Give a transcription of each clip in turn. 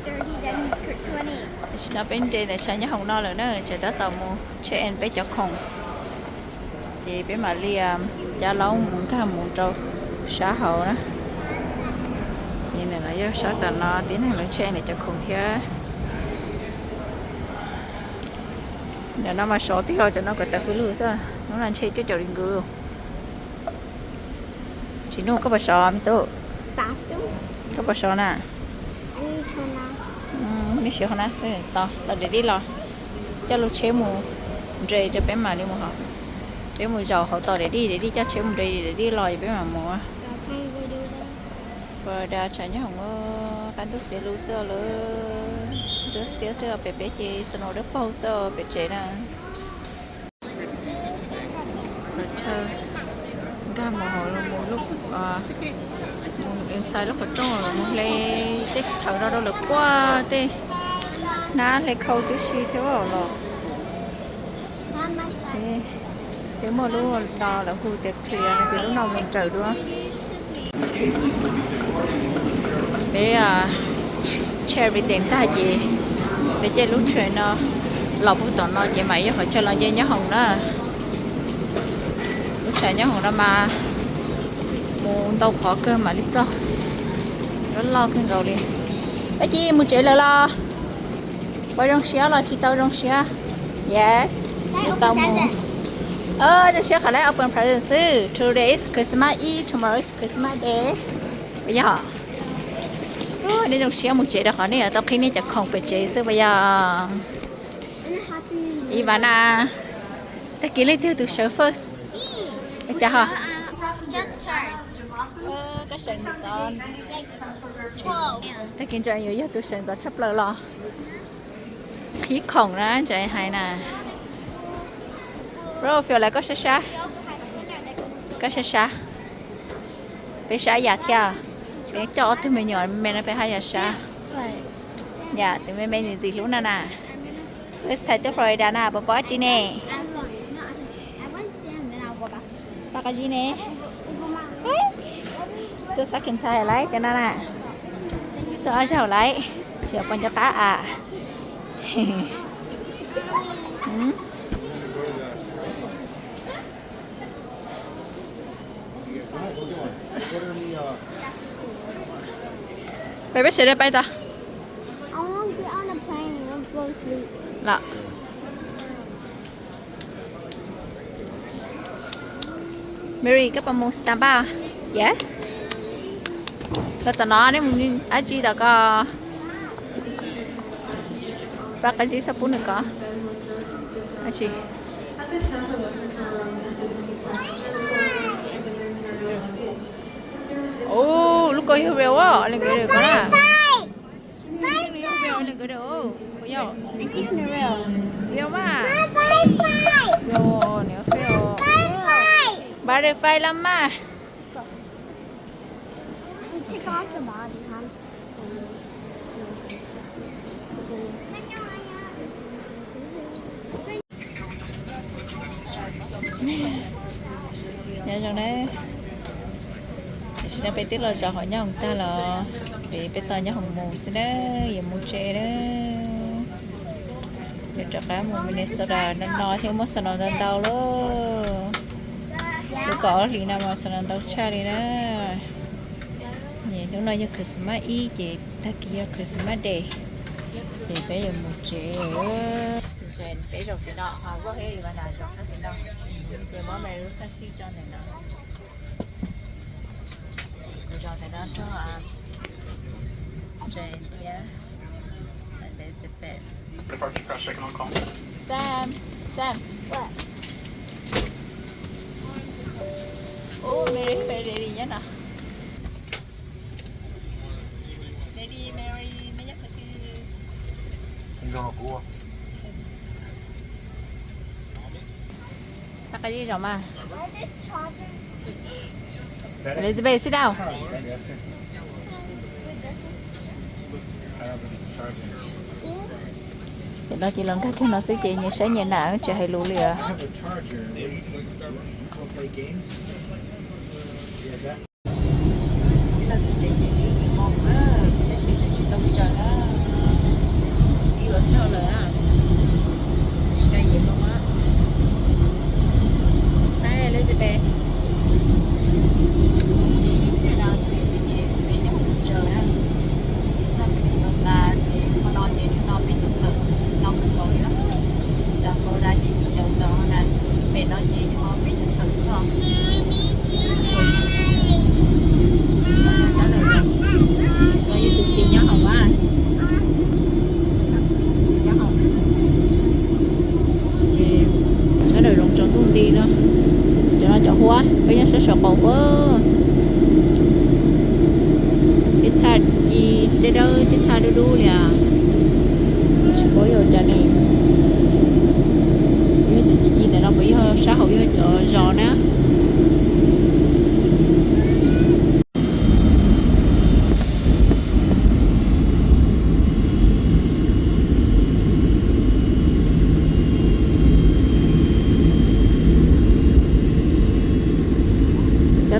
30, then 20. nó bên trên này chơi nhá hồng no rồi nữa chơi tới tàu mua chơi em bé cho không thì bé mà li cha lâu muốn cái muốn trâu xã hậu đó nhìn này nó do xã tận nó tiến hành lấy chơi này cho không thế nếu nó mà số thì rồi cho nó có tập với lừa sao nó làm chơi cho trâu đình gửi luôn chỉ nó có bao sò mi tu Bathroom. có bao sò nè I need to know. đi xíu hả sẽ to tao để đi lo cho lúc chế mù dây cho bé mà đi mua họ bé mù giàu họ tao để đi cho chế mù dây để đi lo cho bé mà mua I can't go do that. và đã chạy nhá không có cái tôi sẽ lưu sơ luôn rất xíu xíu bé bé chị sau đó bao sơ bé chế nè rồi thơ ga mồ hôi một lúc inside rất là trông rồi một lấy tích thở ra đâu là quá tê ná lấy khâu tí xí thiếu rồi lọ thế mà lúc đó là khu tiệc thì thì lúc nào mình chờ đúng không bé cherry tiền ta gì bé chơi lúc chuyện nó lọc của tụi nó chị mày phải chơi là chơi nhớ hồng đó lúc chơi nhớ hồng đó mà muốn đâu khó cơ mà đi cho rất lo cái gầu đi bé chị muốn chơi là lo bao đông xía là chị tao đông xía yes tao muốn cho xía khả năng open presents today is Christmas Eve tomorrow is Christmas Day bây giờ đi đông xía muốn chơi được hả nè tao khi này chắc không phải chơi chứ bây giờ Ivana ta kỹ lấy tiêu từ show first bây giờ hả Just turned. cái sừng giòn Like 12. ta kiến cho nhiều từ sừng giòn chấp lơ lo khí khổng đó trời hay nè bro feel like có xa có xa bé xa già theo bé cho thì mình nhỏ mẹ nó phải hay xa dạ thì mẹ nhìn gì lúc nào nè let's take the Florida nè bố chị nè I went Sam, then I'll go back. bác chị nè tôi sẽ kiểm tra lại cho nó nè tôi ở sau lấy chờ con cho cá à Baby sẽ đi bay ta I want to get on a plane and go to sleep. là Mary các bạn muốn Starbucks yes là tao nói đấy mình ai chỉ đã có ba cái gì sắp nữa có ai chỉ lúc coi hiểu rồi á lên cái được có nè hiểu rồi lên cái được có hiểu Thank you, Narelle. hiểu mà Bye. rồi nếu hiểu butterfly lắm mà Take off the body, huh? nhớ rằng đấy xin bé tiết là cho hỏi nhau người ta là vì bé to nhau hồng mù xin đấy giờ mua chè đấy để cho cá mù Minnesota nó nói thiếu mất sẵn nó đau luôn lúc có thì nào mà sẵn đau cha đi đó lúc này như Christmas Eve chị ta kia Christmas Day thì bé giờ mua chè chuyện bé rồi thì đó họ có cái gì mà nào rồi nó thì đâu rồi bố mẹ lúc ta xí cho này nọ cho thầy đó cho chuyện thì để xếp bẹt Sam What? Mary Daddy nhá nè Daddy Mary mấy nhắc cái cái gì rồi mà Elizabeth sit down thì đó chỉ lần các cái nó sẽ chị như sẽ như nào chị hay lưu lìa nó sẽ chị như một á để chị tông chờ đó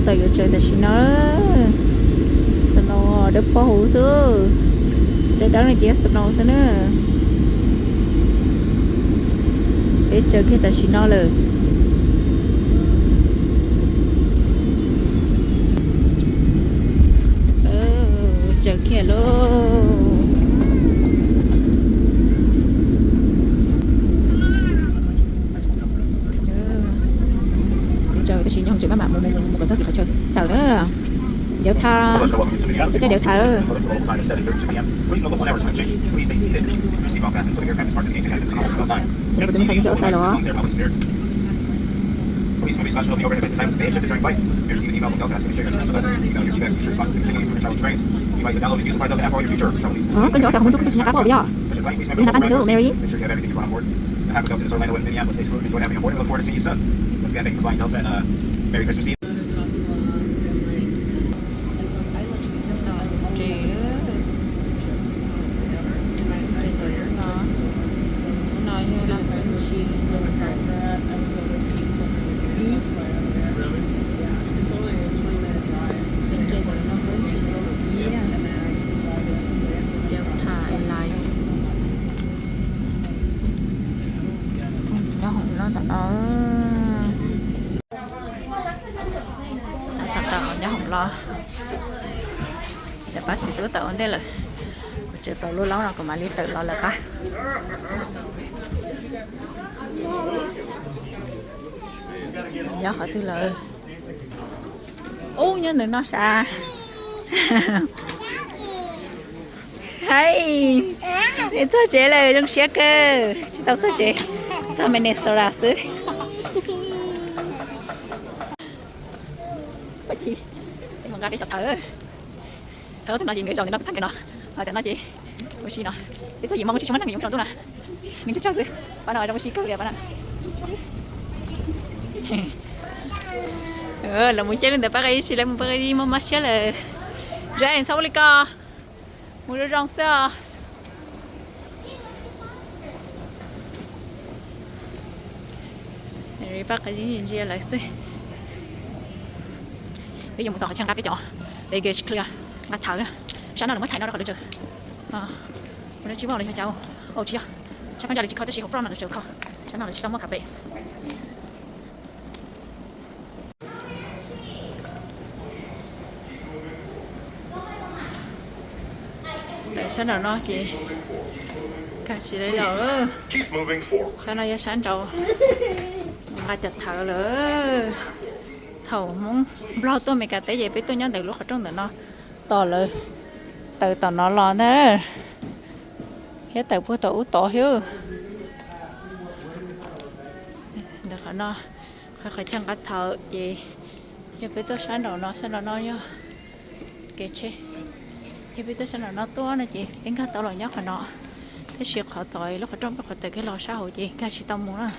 tới giờ chơi tới xin nó snow đập bao hũ xưa để đó này chỉ snow xưa nữa để chơi cái tới xin nóเลยchơi kia luôn chơi cái xin nhau chơi các bạn một còn rất gì phải chơi tao đó đeo tha cái đeo tha đó chúng ta thành chỗ sai đó Please maybe slash the overhead at the time of the page if you're during bite. If you're receiving an email from Delcast, share your response with us. Email your feedback, future responses, continuing for travel experience. You might download and use the Delta app for all your future travel needs. cái chỗ sao không chúc cái xin cá bây giờ đi làm ăn được Mary Make sure you have everything you want on board. The habit Delta is Orlando and Minneapolis. Stay smooth, enjoy having you on board, and look forward to seeing you soon. Once again, thank you for flying Delta and Merry Christmas Eve. để bắt chỉ tứ tàu đây là chơi tàu lâu lắm rồi còn mà đi tự lo là cả nhớ hỏi tư lời ô nhớ nữa nó xa hay để cho chế là trong xe cơ chỉ tao cho chế cho mình nè sao ra xứ bắt chi mình ra cái tập thở thở thì nói gì nghĩ rồi thì nó thằng cái nó thì nói gì bữa xí nó thì thôi gì mong chỉ cho mình mình cũng chọn tôi nè mình chắc gì bạn nào trong xí cơ kìa bạn nào là muốn chơi lên để bác ấy chỉ là một bác ấy đi mà chơi là ra anh sao đi co muốn đi rong sao này bác ấy đi chơi lại xí bây giờ một tàu trang cá cái chỗ để ghé clear ngắt thở sáng nào nó mới thay nó ra khỏi được chưa nó chỉ vào đây cho cháu ô chị à chắc con giờ chỉ có tới chỉ học rồi là được chưa không sáng nào là chỉ có một cà phê để sáng nào nó kì cả chị đấy rồi sáng nào giờ sáng trâu ngắt chặt thở nữa thầu muốn lo tôi mấy cái tế gì biết tôi nhớ từ lúc ở trong nó toเลยtừ tao nó lo thế hết từ bữa tao to hiếu được nó phải chăng cái thợ gì giờ biết tôi sáng đầu nó nhá kệ chứ giờ biết tôi sáng đầu nó to nè chị đến cái tao lo nhóc nó thế sự khó tội lúc ở trong cái khỏi từ cái lo xã hội gì cái chị tao muốn à